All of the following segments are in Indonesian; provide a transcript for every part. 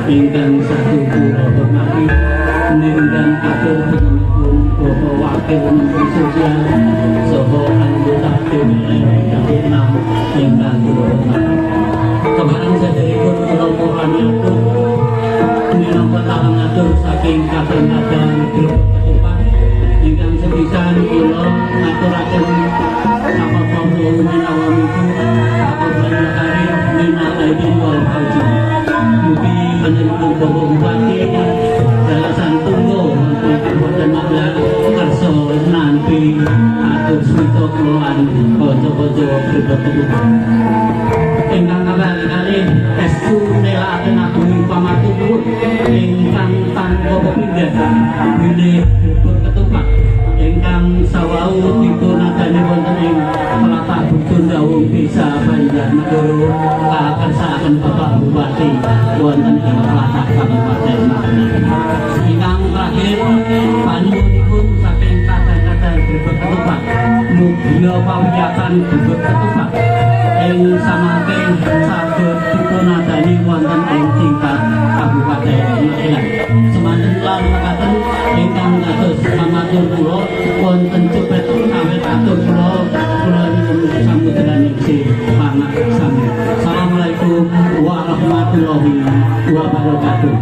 ingkang satu kula hormati ningkang atur penipun Bapak Wakil Menteri Sosial saha anggota DPR ingkang 6 ingkang kula hormati. Kemarin saderipun kula mohon atur minangka tawang atur saking kadang-kadang grup ketupat ingkang sepisan kula ngaturaken sapa kula minawamiku atur panjenengan minal aidin wal fauzin. Mugi panjenengan Bapak Bupati dalasan tunggu untuk kabupaten Magelang kersa nanti atur smito kelolaan kanca-kanca grup ketupat. Ingkang kali estu nelakaken agunging pamatur ingkang tanpa pepindhan bilih grup ketupat ingkang sawau dipunadani wonten ing tlatah Bukun Dawung Desa Banjarnegara kakersakaken Bapak Bupati wonten ing tlatah Kabupaten Magelang. Ingkang terakhir panuwunipun saking kadang-kadang grup ketupat mugi pawiyakan grup ketupat ing samanten saged dipunadani wonten ing tingkat Kabupaten Magelang. Semanten lan mekaten ingkang kados pamatur kula wonten cepet awit atur kula nyuwun samudran ing pangaksami. Assalamualaikum warahmatullahi wabarakatuh.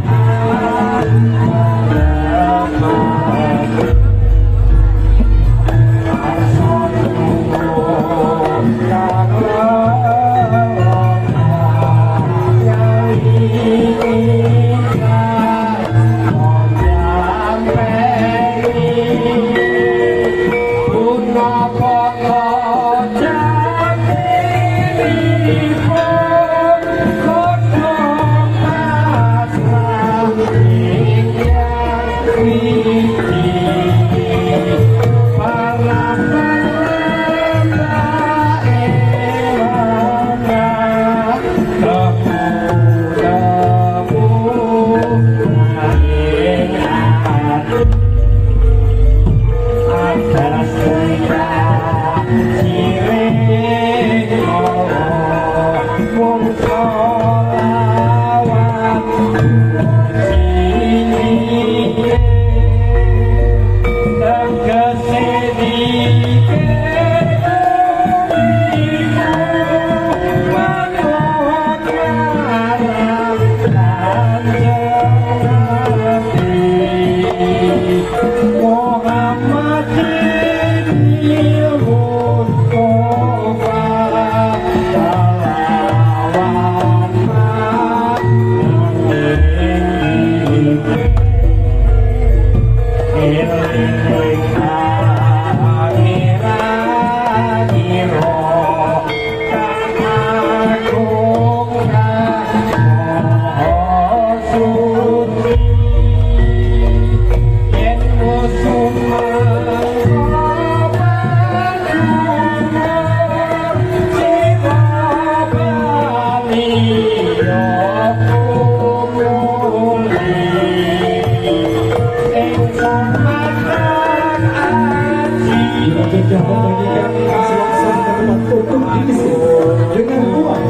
Tenggo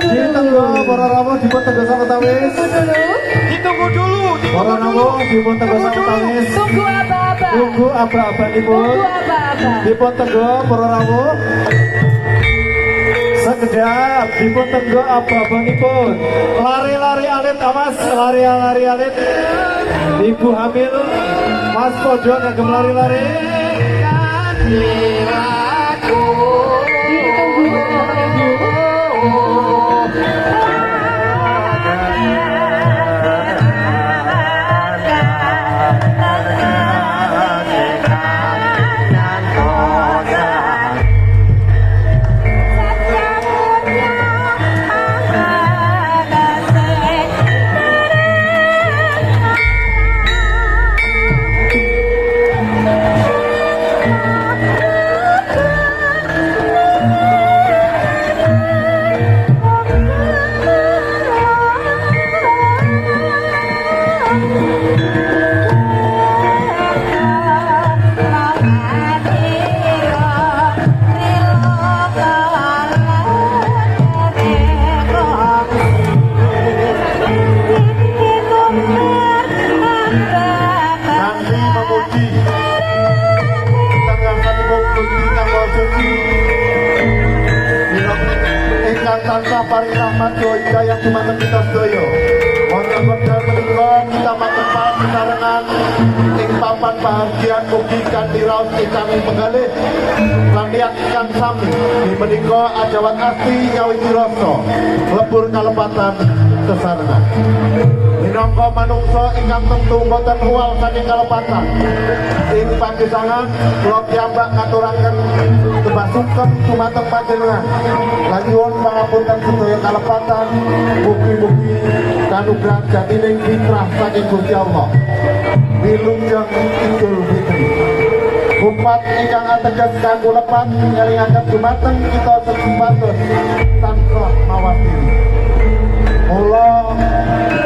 Ditunggu para rawuh dipun tegas sawetawis. Ditunggu dulu. Para rawuh dipun tegas sawetawis. Tunggu apa-apa. Tunggu apa-apanipun. Tunggu apa-apa. Dipun tegas para rawuh. Sekedap dipun tegas apa-apanipun. Lari-lari alit awas, lari-lari alit. Ibu hamil, Mas Kojo ngagem lari-lari. Tansah paring rahmat doa yang dumateng kita sedaya. Wonten wekdal menika kita matur pasarengan ing papan bahagian mugi kanthi raos ingkang penggalih lan niat ingkang sami menika ajawat asti nyawiti rasa lebur kalepatan sesarengan. Minangka manungsa ingkang tentu boten huwal saking kalepatan. Ing pagesangan kula piyambak ngaturaken tembah sungkem dumateng panjenengan. Lan nyuwun pangapunten sedaya kalepatan, mugi-mugi kanugrahan jatining fitrah saking Gusti Allah. Wilujeng Idul Fitri. Umat ingkang ateges kanggo lepat ngelingaken dumateng kita sesupados tansah mawas diri. Mula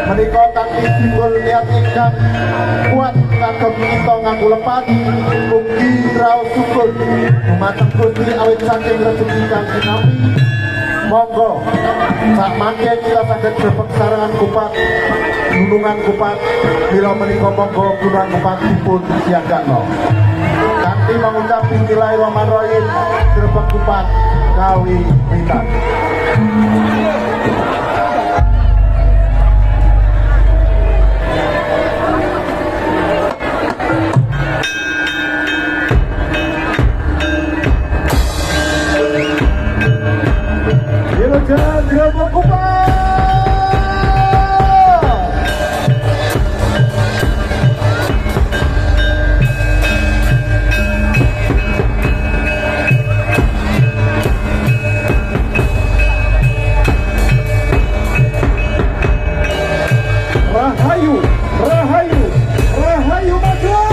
menika kanthi simbol niat ingkang kuat kagem kita nganggo lepat mugi raos syukur dumateng Gusti awit saking rezeki kang sinambi. Monggo sak mangke kita saged bepesarengan kupat gunungan kupat bila menika monggo gunungan kupat dipun siagakno kanthi mengucap bismillahirrahmanirrahim grebeg kupat kawi witan. Wilujeng grebeg kupat. Rahayu, Rahayu, Rahayu Madura.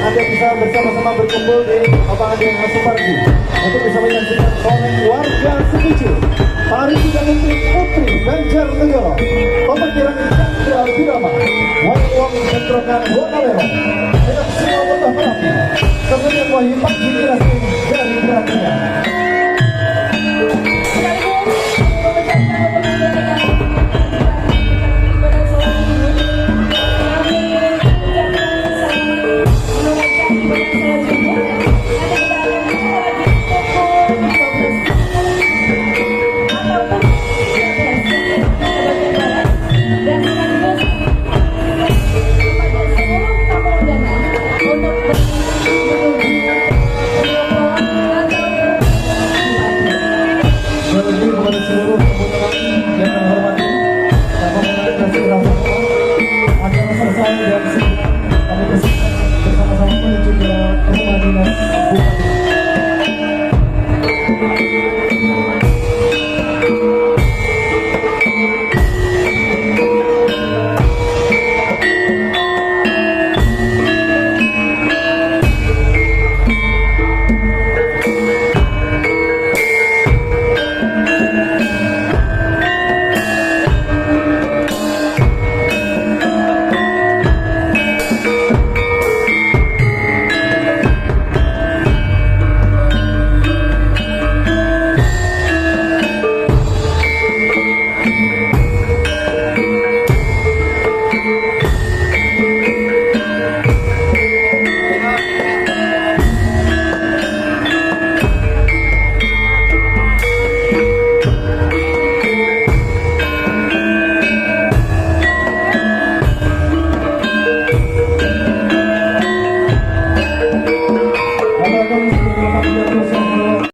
Anda bisa bersama-sama berkumpul di lapangan yang Supardi untuk bisa menyaksikan dongeng warga Setuju. Hari kita untuk Putri Banjarnegara, pemikiran Chandra Birama, Wong Sentrokan Wonalero, dengan semua potong merapi, kemudian Wahyu Pagi Kirasi dari Beratnya.